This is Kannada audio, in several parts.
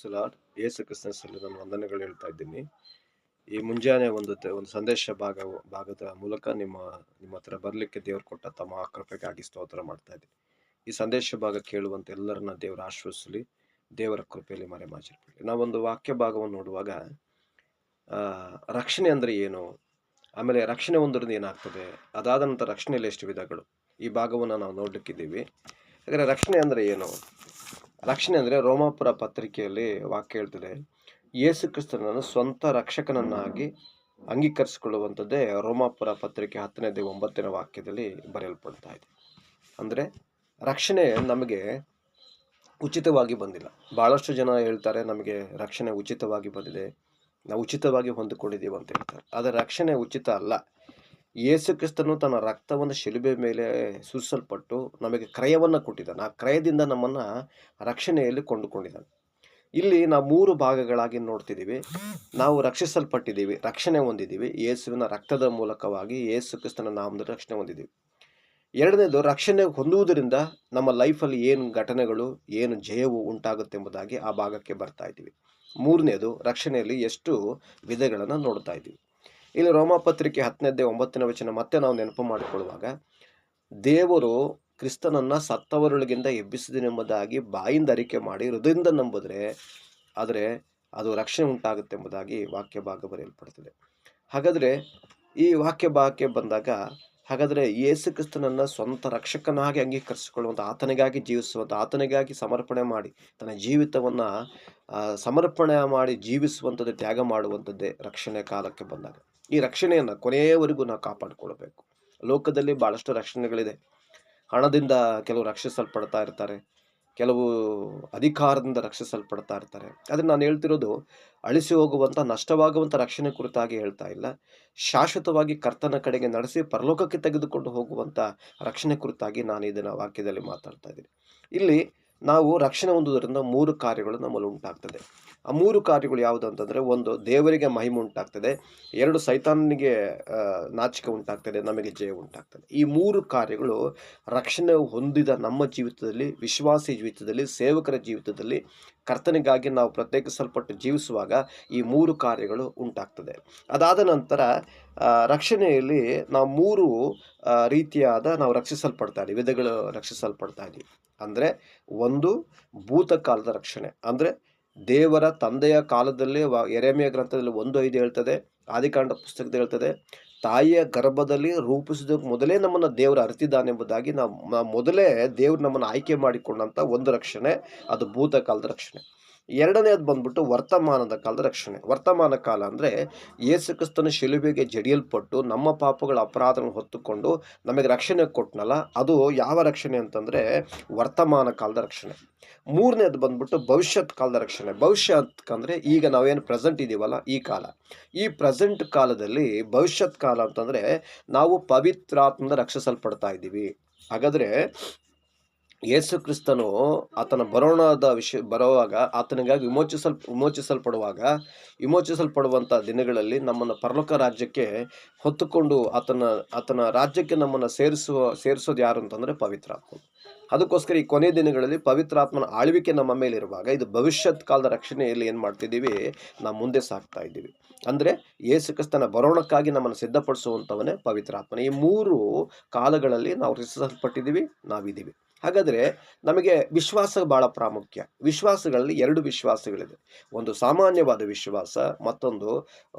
ಸಲಾಡ್ ಯೇಸು ಕ್ರಿಸ್ತನಲ್ಲಿ ನಾನು ವಂದನೆಗಳು ಹೇಳ್ತಾ ಇದ್ದೀನಿ. ಈ ಮುಂಜಾನೆ ಒಂದು ಸಂದೇಶ ಭಾಗದ ಮೂಲಕ ನಿಮ್ಮ ಹತ್ರ ಬರಲಿಕ್ಕೆ ದೇವರು ಕೊಟ್ಟ ತಮ್ಮ ಕೃಪೆಗಾಗಿ ಸ್ತೋತ್ರ ಮಾಡ್ತಾ ಇದ್ದೀನಿ. ಈ ಸಂದೇಶ ಭಾಗ ಕೇಳುವಂತ ಎಲ್ಲರನ್ನ ದೇವರು ಆಶ್ವಸಿಸಲಿ, ದೇವರ ಕೃಪೆಯಲ್ಲಿ ಮರೆಮಾಚಿರಲಿ. ನಾವೊಂದು ವಾಕ್ಯ ಭಾಗವನ್ನು ನೋಡುವಾಗ ರಕ್ಷಣೆ ಅಂದ್ರೆ ಏನು, ಆಮೇಲೆ ರಕ್ಷಣೆ ಹೊಂದೋದ್ರಿಂದ ಏನಾಗ್ತದೆ, ಅದಾದ ನಂತರ ರಕ್ಷಣೆಯಲ್ಲಿ ಎಷ್ಟು ವಿಧಗಳು, ಈ ಭಾಗವನ್ನು ನಾವು ನೋಡ್ಲಿಕ್ಕಿದ್ದೀವಿ. ಹಾಗಾದ್ರೆ ರಕ್ಷಣೆ ಅಂದ್ರೆ ಏನು? ರಕ್ಷಣೆ ಅಂದರೆ ರೋಮಾಪುರ ಪತ್ರಿಕೆಯಲ್ಲಿ ವಾಕ್ಯ ಹೇಳ್ತದೆ, ಯೇಸು ಕ್ರಿಸ್ತನನ್ನು ಸ್ವಂತ ರಕ್ಷಕನನ್ನಾಗಿ ಅಂಗೀಕರಿಸಿಕೊಳ್ಳುವಂಥದ್ದೇ ರೋಮಾಪುರ ಪತ್ರಿಕೆ 10ನೇ ವಾಕ್ಯದಲ್ಲಿ ಬರೆಯಲ್ಪಡ್ತಾ ಇದೆ. ಅಂದರೆ ರಕ್ಷಣೆ ನಮಗೆ ಉಚಿತವಾಗಿ ಬಂದಿಲ್ಲ. ಭಾಳಷ್ಟು ಜನ ಹೇಳ್ತಾರೆ ನಮಗೆ ರಕ್ಷಣೆ ಉಚಿತವಾಗಿ ಬಂದಿದೆ, ನಾವು ಉಚಿತವಾಗಿ ಹೊಂದಿಕೊಂಡಿದ್ದೀವಿ ಅಂತ ಹೇಳ್ತಾರೆ. ಆದರೆ ರಕ್ಷಣೆ ಉಚಿತ ಅಲ್ಲ. ಯೇಸು ಕ್ರಿಸ್ತನು ತನ್ನ ರಕ್ತವನ್ನು ಶಿಲುಬೆ ಮೇಲೆ ಸುರಿಸಲ್ಪಟ್ಟು ನಮಗೆ ಕ್ರಯವನ್ನು ಕೊಟ್ಟಿದ್ದಾನೆ. ಆ ಕ್ರಯದಿಂದ ನಮ್ಮನ್ನು ರಕ್ಷಣೆಯಲ್ಲಿ ಕೊಂಡುಕೊಂಡಿದ್ದಾನೆ. ಇಲ್ಲಿ ನಾವು 3 ಭಾಗಗಳಾಗಿ ನೋಡ್ತಿದ್ದೀವಿ. ನಾವು ರಕ್ಷಿಸಲ್ಪಟ್ಟಿದ್ದೀವಿ, ರಕ್ಷಣೆ ಹೊಂದಿದ್ದೀವಿ. ಯೇಸುವಿನ ರಕ್ತದ ಮೂಲಕವಾಗಿ ಯೇಸು ಕ್ರಿಸ್ತನ ನಾಮದಲ್ಲಿ ರಕ್ಷಣೆ ಹೊಂದಿದ್ದೀವಿ. ಎರಡನೇದು, ರಕ್ಷಣೆ ಹೊಂದುವುದರಿಂದ ನಮ್ಮ ಲೈಫಲ್ಲಿ ಏನು ಘಟನೆಗಳು, ಏನು ಜಯವು ಉಂಟಾಗುತ್ತೆ ಎಂಬುದಾಗಿ ಆ ಭಾಗಕ್ಕೆ ಬರ್ತಾ ಇದ್ದೀವಿ. ಮೂರನೇದು, ರಕ್ಷಣೆಯಲ್ಲಿ ಎಷ್ಟು ವಿಧಗಳನ್ನು ನೋಡ್ತಾ ಇದ್ದೀವಿ. ಇಲ್ಲಿ ರೋಮಪತ್ರಿಕೆ 10ನೇ ಮತ್ತೆ ನಾವು ನೆನಪು ಮಾಡಿಕೊಳ್ಳುವಾಗ, ದೇವರು ಕ್ರಿಸ್ತನನ್ನ ಸತ್ತವರೊಳಗಿಂದ ಎಬ್ಬಿಸಿದನೆಂಬುದಾಗಿ ಬಾಯಿಂದ ಅರಿಕೆ ಮಾಡಿ ಹೃದಯದಿಂದ ನಂಬಿದ್ರೆ ಆದರೆ ಅದು ರಕ್ಷಣೆ ಉಂಟಾಗುತ್ತೆ ಎಂಬುದಾಗಿ ವಾಕ್ಯ ಭಾಗ ಬರೆಯಲ್ಪಡ್ತದೆ. ಹಾಗಾದರೆ ಈ ವಾಕ್ಯ ಭಾಗಕ್ಕೆ ಬಂದಾಗ, ಹಾಗಾದರೆ ಯೇಸು ಕ್ರಿಸ್ತನನ್ನ ಸ್ವಂತ ರಕ್ಷಕನಾಗಿ ಅಂಗೀಕರಿಸಿಕೊಳ್ಳುವಂಥ, ಆತನಿಗಾಗಿ ಜೀವಿಸುವಂಥ, ಆತನಿಗಾಗಿ ಸಮರ್ಪಣೆ ಮಾಡಿ ತನ್ನ ಜೀವಿತವನ್ನು ಸಮರ್ಪಣೆ ಮಾಡಿ ಜೀವಿಸುವಂಥದ್ದು, ತ್ಯಾಗ ಮಾಡುವಂಥದ್ದೇ ರಕ್ಷಣೆ ಕಾಲಕ್ಕೆ ಬಂದಾಗ. ಈ ರಕ್ಷಣೆಯನ್ನು ಕೊನೆಯವರೆಗೂ ನಾವು ಕಾಪಾಡಿಕೊಳ್ಬೇಕು. ಲೋಕದಲ್ಲಿ ಭಾಳಷ್ಟು ರಕ್ಷಣೆಗಳಿದೆ. ಹಣದಿಂದ ಕೆಲವು ರಕ್ಷಿಸಲ್ಪಡ್ತಾ ಇರ್ತಾರೆ, ಕೆಲವು ಅಧಿಕಾರದಿಂದ ರಕ್ಷಿಸಲ್ಪಡ್ತಾ ಇರ್ತಾರೆ. ಆದರೆ ನಾನು ಹೇಳ್ತಿರೋದು ಅಳಿಸಿ ಹೋಗುವಂಥ, ನಷ್ಟವಾಗುವಂಥ ರಕ್ಷಣೆ ಕುರಿತಾಗಿ ಹೇಳ್ತಾ ಇಲ್ಲ. ಶಾಶ್ವತವಾಗಿ ಕರ್ತನ ಕಡೆಗೆ ನಡೆಸಿ ಪರಲೋಕಕ್ಕೆ ತೆಗೆದುಕೊಂಡು ಹೋಗುವಂಥ ರಕ್ಷಣೆ ಕುರಿತಾಗಿ ನಾನು ಇದನ್ನು ವಾಕ್ಯದಲ್ಲಿ ಮಾತಾಡ್ತಾ ಇದ್ದೀನಿ. ಇಲ್ಲಿ ನಾವು ರಕ್ಷಣೆ ಹೊಂದುವುದರಿಂದ 3 ಕಾರ್ಯಗಳು ನಮ್ಮಲ್ಲಿ ಉಂಟಾಗ್ತದೆ. ಆ 3 ಕಾರ್ಯಗಳು ಯಾವುದು ಅಂತಂದರೆ, 1, ದೇವರಿಗೆ ಮಹಿಮೆ ಉಂಟಾಗ್ತದೆ. 2, ಸೈತಾನನಿಗೆ ನಾಚಿಕೆ ಉಂಟಾಗ್ತದೆ, ನಮಗೆ ಜಯ ಉಂಟಾಗ್ತದೆ. ಈ 3 ಕಾರ್ಯಗಳು ರಕ್ಷಣೆ ಹೊಂದಿದ ನಮ್ಮ ಜೀವಿತದಲ್ಲಿ, ವಿಶ್ವಾಸಿ ಜೀವಿತದಲ್ಲಿ, ಸೇವಕರ ಜೀವಿತದಲ್ಲಿ, ಕರ್ತನಿಗಾಗಿ ನಾವು ಪ್ರತ್ಯೇಕಿಸಲ್ಪಟ್ಟು ಜೀವಿಸುವಾಗ ಈ 3 ಕಾರ್ಯಗಳು ಉಂಟಾಗ್ತದೆ. ಅದಾದ ನಂತರ ರಕ್ಷಣೆಯಲ್ಲಿ ನಾವು 3 ರೀತಿಯಾದ ನಾವು ರಕ್ಷಿಸಲ್ಪಡ್ತಾ ಇದ್ದೀವಿ, ವಿಧಗಳು ರಕ್ಷಿಸಲ್ಪಡ್ತಾ ಇದ್ದೀವಿ. ಅಂದರೆ 1, ಭೂತಕಾಲದ ರಕ್ಷಣೆ. ಅಂದರೆ ದೇವರ ತಂದೆಯ ಕಾಲದಲ್ಲಿ ಯೆರೆಮೀಯ ಗ್ರಂಥದಲ್ಲಿ 1:5 ಹೇಳ್ತದೆ, ಆದಿಕಾಂಡ ಪುಸ್ತಕದಲ್ಲಿ ಹೇಳ್ತದೆ, ತಾಯಿಯ ಗರ್ಭದಲ್ಲಿ ರೂಪಿಸಿದ ಮೊದಲೇ ನಮ್ಮನ್ನು ದೇವರು ಅರಿತಿದ್ದಾನೆಂಬುದಾಗಿ ನಾವು ಮೊದಲೇ ದೇವರು ನಮ್ಮನ್ನು ಆಯ್ಕೆ ಮಾಡಿಕೊಂಡಂಥ ಒಂದು ರಕ್ಷಣೆ, ಅದು ಭೂತಕಾಲದ ರಕ್ಷಣೆ. ಎರಡನೇದು ಬಂದ್ಬಿಟ್ಟು ವರ್ತಮಾನದ ಕಾಲದ ರಕ್ಷಣೆ. ವರ್ತಮಾನ ಕಾಲ ಅಂದರೆ ಯೇಸು ಕ್ರಿಸ್ತನ ಶಿಲುಬೆಗೆ ಜಡಿಯಲ್ಪಟ್ಟು ನಮ್ಮ ಪಾಪಗಳ ಅಪರಾಧಗಳನ್ನು ಹೊತ್ತುಕೊಂಡು ನಮಗೆ ರಕ್ಷಣೆ ಕೊಟ್ಟನಲ್ಲ, ಅದು ಯಾವ ರಕ್ಷಣೆ ಅಂತಂದರೆ ವರ್ತಮಾನ ಕಾಲದ ರಕ್ಷಣೆ. ಮೂರನೇದು ಬಂದ್ಬಿಟ್ಟು ಭವಿಷ್ಯತ್ ಕಾಲದ ರಕ್ಷಣೆ. ಭವಿಷ್ಯತ್ ಅಂದರೆ ಈಗ ನಾವೇನು ಪ್ರೆಸೆಂಟ್ ಇದ್ದೀವಲ್ಲ, ಈ ಕಾಲ. ಈ ಪ್ರೆಸೆಂಟ್ ಕಾಲದಲ್ಲಿ ಭವಿಷ್ಯತ್ ಕಾಲ ಅಂತಂದರೆ ನಾವು ಪವಿತ್ರಾತ್ಮದಿಂದ ರಕ್ಷಿಸಲ್ಪಡ್ತಾ ಇದ್ದೀವಿ. ಹಾಗಾದರೆ ಯೇಸು ಕ್ರಿಸ್ತನು ಆತನ ಬರುವಾಗ ಆತನಿಗಾಗಿ ವಿಮೋಚಿಸಲ್ಪಡುವಂಥ ದಿನಗಳಲ್ಲಿ ನಮ್ಮನ್ನು ಪರಲೋಕ ರಾಜ್ಯಕ್ಕೆ ಹೊತ್ತುಕೊಂಡು ಆತನ ರಾಜ್ಯಕ್ಕೆ ನಮ್ಮನ್ನು ಸೇರಿಸೋದು ಯಾರು ಅಂತಂದರೆ ಪವಿತ್ರಾತ್ಮ. ಅದಕ್ಕೋಸ್ಕರ ಈ ಕೊನೆ ದಿನಗಳಲ್ಲಿ ಪವಿತ್ರಾತ್ಮನ ಆಳ್ವಿಕೆ ನಮ್ಮ ಮೇಲಿರುವಾಗ, ಇದು ಭವಿಷ್ಯತ್ ಕಾಲದ ರಕ್ಷಣೆಯಲ್ಲಿ ಏನು ಮಾಡ್ತಿದ್ದೀವಿ, ನಾವು ಮುಂದೆ ಸಾಗ್ತಾ ಇದ್ದೀವಿ. ಅಂದರೆ ಯೇಸು ಕ್ರಿಸ್ತನ ಬರೋಣಕ್ಕಾಗಿ ನಮ್ಮನ್ನು ಸಿದ್ಧಪಡಿಸುವಂಥವನೇ ಪವಿತ್ರಾತ್ಮನ. ಈ 3 ಕಾಲಗಳಲ್ಲಿ ನಾವು ರಕ್ಷಿಸಲ್ಪಟ್ಟಿದ್ದೀವಿ, ನಾವಿದ್ದೀವಿ. ಹಾಗಾದರೆ ನಮಗೆ ವಿಶ್ವಾಸ ಭಾಳ ಪ್ರಾಮುಖ್ಯ. ವಿಶ್ವಾಸಗಳಲ್ಲಿ 2 ವಿಶ್ವಾಸಗಳಿದೆ. ಒಂದು ಸಾಮಾನ್ಯವಾದ ವಿಶ್ವಾಸ, ಮತ್ತೊಂದು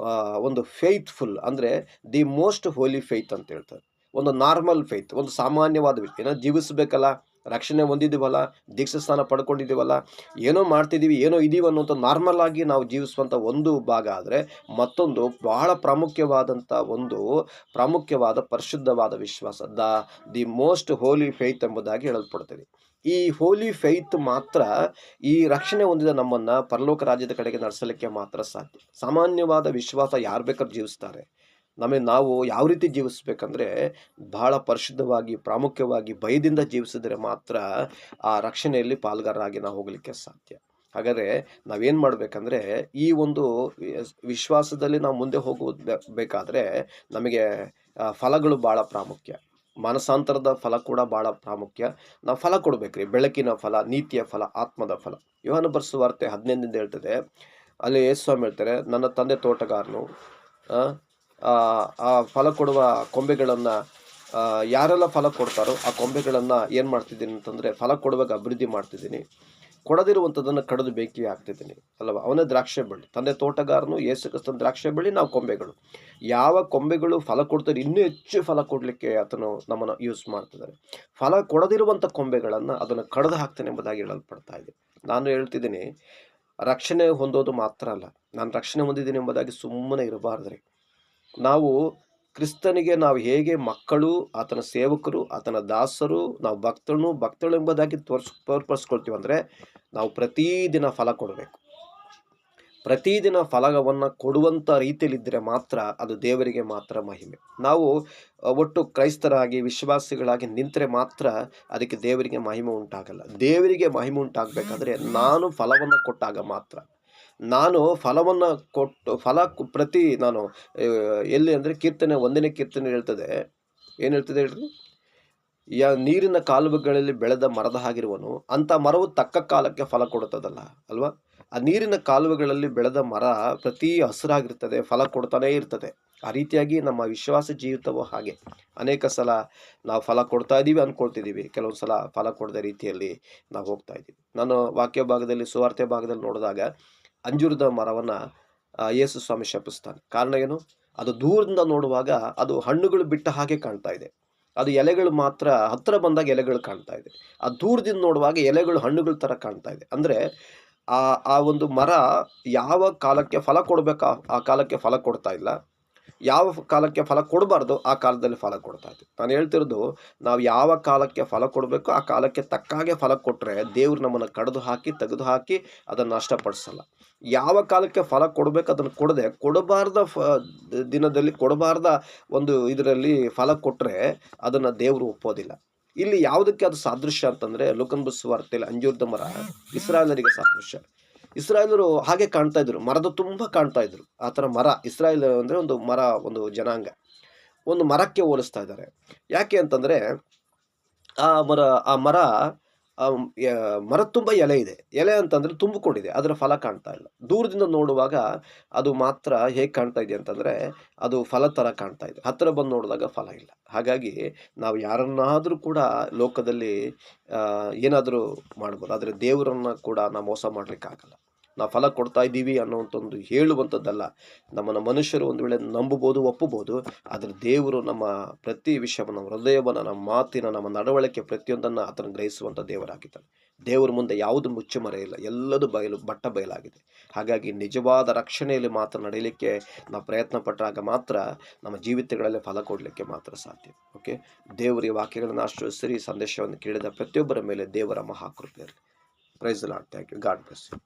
ಒಂದು ಫೇತ್ಫುಲ್, ಅಂದರೆ ದಿ ಮೋಸ್ಟ್ ಹೋಲಿ ಫೇತ್ ಅಂತ ಹೇಳ್ತಾರೆ. ಒಂದು ನಾರ್ಮಲ್ ಫೇತ್, ಒಂದು ಸಾಮಾನ್ಯವಾದ ಏನೋ ಜೀವಿಸಬೇಕಲ್ಲ, ರಕ್ಷಣೆ ಹೊಂದಿದ್ದೀವಲ್ಲ, ದೀಕ್ಷಾಸ್ನಾನ ಪಡ್ಕೊಂಡಿದ್ದೀವಲ್ಲ, ಏನೋ ಮಾಡ್ತಿದ್ದೀವಿ, ಏನೋ ಇದೀವಿ ಅನ್ನೋಂಥ ನಾರ್ಮಲ್ ಆಗಿ ನಾವು ಜೀವಿಸುವಂಥ ಒಂದು ಭಾಗ. ಆದರೆ ಮತ್ತೊಂದು ಬಹಳ ಪ್ರಾಮುಖ್ಯವಾದ ಪರಿಶುದ್ಧವಾದ ವಿಶ್ವಾಸ, ದಿ ಮೋಸ್ಟ್ ಹೋಲಿ ಫೇತ್ ಎಂಬುದಾಗಿ ಹೇಳಲ್ಪಡ್ತದೆ. ಈ ಹೋಲಿ ಫೇತ್ ಮಾತ್ರ ಈ ರಕ್ಷಣೆ ಹೊಂದಿದ ನಮ್ಮನ್ನು ಪರಲೋಕ ರಾಜ್ಯದ ಕಡೆಗೆ ನಡೆಸಲಿಕ್ಕೆ ಮಾತ್ರ ಸಾಧ್ಯ. ಸಾಮಾನ್ಯವಾದ ವಿಶ್ವಾಸ ಯಾರು ಬೇಕಾದ್ರೂ ಜೀವಿಸ್ತಾರೆ. ನಾವು ಯಾವ ರೀತಿ ಜೀವಿಸ್ಬೇಕಂದ್ರೆ, ಬಹಳ ಪರಿಶುದ್ಧವಾಗಿ, ಪ್ರಾಮುಖ್ಯವಾಗಿ, ಭಯದಿಂದ ಜೀವಿಸಿದರೆ ಮಾತ್ರ ಆ ರಕ್ಷಣೆಯಲ್ಲಿ ಪಾಲ್ಗಾರರಾಗಿ ನಾವು ಹೋಗಲಿಕ್ಕೆ ಸಾಧ್ಯ. ಹಾಗಾದರೆ ನಾವೇನು ಮಾಡಬೇಕಂದ್ರೆ, ಈ ಒಂದು ವಿಶ್ವಾಸದಲ್ಲಿ ನಾವು ಮುಂದೆ ಬೇಕಾದರೆ ನಮಗೆ ಫಲಗಳು ಭಾಳ ಪ್ರಾಮುಖ್ಯ. ಮಾನಸಾಂತರದ ಫಲ ಕೂಡ ಭಾಳ ಪ್ರಾಮುಖ್ಯ. ನಾವು ಫಲ ಕೊಡ್ಬೇಕ್ರಿ. ಬೆಳಕಿನ ಫಲ, ನೀತಿಯ ಫಲ, ಆತ್ಮದ ಫಲ. ಯೋಹಾನ ಬರೆದ ವಾರ್ತೆ 15 ಹೇಳ್ತದೆ. ಅಲ್ಲಿ ಯೇಸು ಸ್ವಾಮಿ ಹೇಳ್ತಾರೆ, ನನ್ನ ತಂದೆ ತೋಟಗಾರನು. ಆ ಆ ಆ ಫಲ ಕೊಡುವ ಕೊಂಬೆಗಳನ್ನು ಯಾರೆಲ್ಲ ಫಲ ಕೊಡ್ತಾರೋ ಆ ಕೊಂಬೆಗಳನ್ನು ಏನು ಮಾಡ್ತಿದ್ದೀನಿ ಅಂತಂದರೆ, ಫಲ ಕೊಡುವಾಗ ಅಭಿವೃದ್ಧಿ ಮಾಡ್ತಿದ್ದೀನಿ, ಕೊಡದಿರುವಂಥದ್ದನ್ನು ಕಡಿದು ಬೆಂಕಿ ಹಾಕ್ತಿದ್ದೀನಿ ಅಲ್ವಾ. ಅವನೇ ದ್ರಾಕ್ಷೆ ಬಳ್ಳಿ, ತಂದೆ ತೋಟಗಾರನು, ಯೇಸು ಕ್ರಿಸ್ತನ ದ್ರಾಕ್ಷೆ ಬಳ್ಳಿ, ನಾವು ಕೊಂಬೆಗಳು. ಯಾವ ಕೊಂಬೆಗಳು ಫಲ ಕೊಡ್ತಾರೆ ಇನ್ನೂ ಹೆಚ್ಚು ಫಲ ಕೊಡಲಿಕ್ಕೆ ಆತನು ನಮ್ಮನ್ನು ಯೂಸ್ ಮಾಡ್ತಿದ್ದಾರೆ. ಫಲ ಕೊಡದಿರುವಂಥ ಕೊಂಬೆಗಳನ್ನು ಅದನ್ನು ಕಡಿದು ಹಾಕ್ತಾನೆ ಎಂಬುದಾಗಿ ಹೇಳಲ್ಪಡ್ತಾ ಇದೆ. ನಾನು ಹೇಳ್ತಿದ್ದೀನಿ, ರಕ್ಷಣೆ ಹೊಂದೋದು ಮಾತ್ರ ಅಲ್ಲ, ನಾನು ರಕ್ಷಣೆ ಹೊಂದಿದ್ದೀನಿ ಎಂಬುದಾಗಿ ಸುಮ್ಮನೆ ಇರಬಾರ್ದ್ರಿ. ನಾವು ಕ್ರಿಸ್ತನಿಗೆ ನಾವು ಹೇಗೆ ಮಕ್ಕಳು, ಆತನ ಸೇವಕರು, ಆತನ ದಾಸರು, ನಾವು ಭಕ್ತಳು ಎಂಬುದಾಗಿ ತೋರ್ಪಡಿಸ್ಕೊಳ್ತೀವಿ ಅಂದರೆ, ನಾವು ಪ್ರತಿದಿನ ಫಲ ಕೊಡಬೇಕು. ಪ್ರತಿದಿನ ಫಲವನ್ನು ಕೊಡುವಂಥ ರೀತಿಯಲ್ಲಿದ್ದರೆ ಮಾತ್ರ ಅದು ದೇವರಿಗೆ ಮಾತ್ರ ಮಹಿಮೆ. ನಾವು ಒಟ್ಟು ಕ್ರೈಸ್ತರಾಗಿ ವಿಶ್ವಾಸಿಗಳಾಗಿ ನಿಂತರೆ ಮಾತ್ರ ಅದಕ್ಕೆ ದೇವರಿಗೆ ಮಹಿಮೆ ಉಂಟಾಗಲ್ಲ. ದೇವರಿಗೆ ಮಹಿಮೆ ಉಂಟಾಗಬೇಕಾದ್ರೆ ನಾನು ಫಲವನ್ನು ಕೊಟ್ಟಾಗ ಮಾತ್ರ. ನಾನು ಫಲವನ್ನು ಕೊಟ್ಟು ನಾನು ಎಲ್ಲಿ ಅಂದರೆ ಕೀರ್ತನೆ 1ನೇ ಕೀರ್ತನೆ ಹೇಳ್ತದೆ. ಏನು ಹೇಳ್ತದೆ ಹೇಳ್ರಿ? ನೀರಿನ ಕಾಲುವೆಗಳಲ್ಲಿ ಬೆಳೆದ ಮರದ ಹಾಗಿರುವನು, ಅಂಥ ಮರವು ತಕ್ಕ ಕಾಲಕ್ಕೆ ಫಲ ಕೊಡುತ್ತದಲ್ಲ ಅಲ್ವಾ. ಆ ನೀರಿನ ಕಾಲುವೆಗಳಲ್ಲಿ ಬೆಳೆದ ಮರ ಪ್ರತಿ ಹಸಿರಾಗಿರ್ತದೆ, ಫಲ ಕೊಡ್ತಾನೇ ಇರ್ತದೆ. ಆ ರೀತಿಯಾಗಿ ನಮ್ಮ ವಿಶ್ವಾಸ ಜೀವಿತವೂ ಹಾಗೆ. ಅನೇಕ ಸಲ ನಾವು ಫಲ ಕೊಡ್ತಾ ಇದ್ದೀವಿ ಅಂದ್ಕೊಳ್ತಿದ್ದೀವಿ, ಕೆಲವೊಂದು ಸಲ ಫಲ ಕೊಡದ ರೀತಿಯಲ್ಲಿ ನಾವು ಹೋಗ್ತಾ ಇದ್ದೀವಿ. ನಾನು ವಾಕ್ಯ ಭಾಗದಲ್ಲಿ, ಸುವಾರ್ತೆ ಭಾಗದಲ್ಲಿ ನೋಡಿದಾಗ ಅಂಜೂರದ ಮರವನ್ನು ಯೇಸು ಸ್ವಾಮಿ ಶಪಿಸ್ತಾನೆ. ಕಾರಣ ಏನು? ಅದು ದೂರದಿಂದ ನೋಡುವಾಗ ಅದು ಹಣ್ಣುಗಳು ಬಿಟ್ಟ ಹಾಗೆ ಕಾಣ್ತಾ ಇದೆ. ಅದು ಎಲೆಗಳು ಮಾತ್ರ ಹತ್ತಿರ ಬಂದಾಗ ಎಲೆಗಳು ಕಾಣ್ತಾ ಇದೆ. ಆ ದೂರದಿಂದ ನೋಡುವಾಗ ಎಲೆಗಳು ಹಣ್ಣುಗಳ ಥರ ಕಾಣ್ತಾ ಇದೆ. ಅಂದರೆ ಆ ಒಂದು ಮರ ಯಾವ ಕಾಲಕ್ಕೆ ಫಲ ಕೊಡಬೇಕು ಆ ಕಾಲಕ್ಕೆ ಫಲ ಕೊಡ್ತಾ ಇಲ್ಲ, ಯಾವ ಕಾಲಕ್ಕೆ ಫಲ ಕೊಡಬಾರ್ದು ಆ ಕಾಲದಲ್ಲಿ ಫಲ ಕೊಡ್ತಾ ಇತ್ತು. ನಾನು ಹೇಳ್ತಿರೋದು, ನಾವು ಯಾವ ಕಾಲಕ್ಕೆ ಫಲ ಕೊಡಬೇಕು ಆ ಕಾಲಕ್ಕೆ ತಕ್ಕಾಗೆ ಫಲ ಕೊಟ್ಟರೆ ದೇವ್ರು ನಮ್ಮನ್ನು ಕಡಿದು ಹಾಕಿ ತೆಗೆದು ಹಾಕಿ ಅದನ್ನು ನಷ್ಟಪಡಿಸಲ್ಲ. ಯಾವ ಕಾಲಕ್ಕೆ ಫಲ ಕೊಡಬೇಕು ಅದನ್ನು ಕೊಡಬಾರ್ದ ದಿನದಲ್ಲಿ ಕೊಡಬಾರ್ದ ಒಂದು ಇದರಲ್ಲಿ ಫಲ ಕೊಟ್ಟರೆ ಅದನ್ನು ದೇವರು ಒಪ್ಪೋದಿಲ್ಲ. ಇಲ್ಲಿ ಯಾವುದಕ್ಕೆ ಅದು ಸಾದೃಶ್ಯ ಅಂತಂದರೆ, ಲೂಕನ ಸುವಾರ್ತೆಯಲ್ಲಿ ಅಂಜೂರದ ಮರ ಇಸ್ರಾಯೇಲರಿಗೆ ಸಾದೃಶ್ಯ. ಇಸ್ರಾಯೇಲರು ಹಾಗೆ ಕಾಣ್ತಾ ಇದ್ರು, ಮರದ ತುಂಬ ಕಾಣ್ತಾ ಇದ್ರು. ಆ ಥರ ಮರ, ಇಸ್ರಾಯೇಲ್ ಅಂದರೆ ಒಂದು ಮರ, ಒಂದು ಜನಾಂಗ, ಒಂದು ಮರಕ್ಕೆ ಹೋಲಿಸ್ತಾ ಇದ್ದಾರೆ. ಯಾಕೆ ಅಂತಂದರೆ ಆ ಮರ ತುಂಬ ಎಲೆ ಇದೆ. ಎಲೆ ಅಂತಂದರೆ ತುಂಬಿಕೊಂಡಿದೆ, ಅದರ ಫಲ ಕಾಣ್ತಾ ಇಲ್ಲ. ದೂರದಿಂದ ನೋಡುವಾಗ ಅದು ಮಾತ್ರ ಹೇಗೆ ಕಾಣ್ತಾ ಇದೆ ಅಂತಂದರೆ ಅದು ಫಲ ಥರ ಕಾಣ್ತಾ ಇದೆ. ಹತ್ತಿರ ಬಂದು ನೋಡಿದಾಗ ಫಲ ಇಲ್ಲ. ಹಾಗಾಗಿ ನಾವು ಯಾರನ್ನಾದರೂ ಕೂಡ ಲೋಕದಲ್ಲಿ ಏನಾದರೂ ಮಾಡ್ಬೋದು, ಆದರೆ ದೇವರನ್ನು ಕೂಡ ನಾವು ಮೋಸ ಮಾಡಲಿಕ್ಕಾಗಲ್ಲ. ನಾವು ಫಲ ಕೊಡ್ತಾ ಇದ್ದೀವಿ ಅನ್ನೋವಂಥದ್ದು ಹೇಳುವಂಥದ್ದಲ್ಲ. ನಮ್ಮನ್ನು ಮನುಷ್ಯರು ಒಂದು ವೇಳೆ ನಂಬಬಹುದು, ಒಪ್ಪಬಹುದು, ಆದರೆ ದೇವರು ನಮ್ಮ ಪ್ರತಿ ವಿಷಯವನ್ನು, ನಮ್ಮ ಹೃದಯವನ್ನು, ನಮ್ಮ ಮಾತಿನ, ನಮ್ಮ ನಡವಳಿಕೆ ಪ್ರತಿಯೊಂದನ್ನು ಆತನ ಗ್ರಹಿಸುವಂಥ ದೇವರಾಗಿದ್ದಾನೆ. ದೇವರ ಮುಂದೆ ಯಾವುದು ಮುಚ್ಚುಮರೆ ಇಲ್ಲ, ಎಲ್ಲದೂ ಬಯಲಾಗಿದೆ. ಹಾಗಾಗಿ ನಿಜವಾದ ರಕ್ಷಣೆಯಲ್ಲಿ ಮಾತ್ರ ನಡೆಯಲಿಕ್ಕೆ ನಾವು ಪ್ರಯತ್ನ ಪಟ್ಟಾಗ ಮಾತ್ರ ನಮ್ಮ ಜೀವಿತಗಳಲ್ಲಿ ಫಲ ಕೊಡಲಿಕ್ಕೆ ಮಾತ್ರ ಸಾಧ್ಯ. ಓಕೆ, ದೇವರ ವಾಕ್ಯಗಳನ್ನು ಆಶೀರ್ವದಿಸಿರಿ. ಸಂದೇಶವನ್ನು ಕೇಳಿದ ಪ್ರತಿಯೊಬ್ಬರ ಮೇಲೆ ದೇವರ ಮಹಾಕೃಪೆ ಇರಲಿ. Praise the Lord. Thank you. God bless you.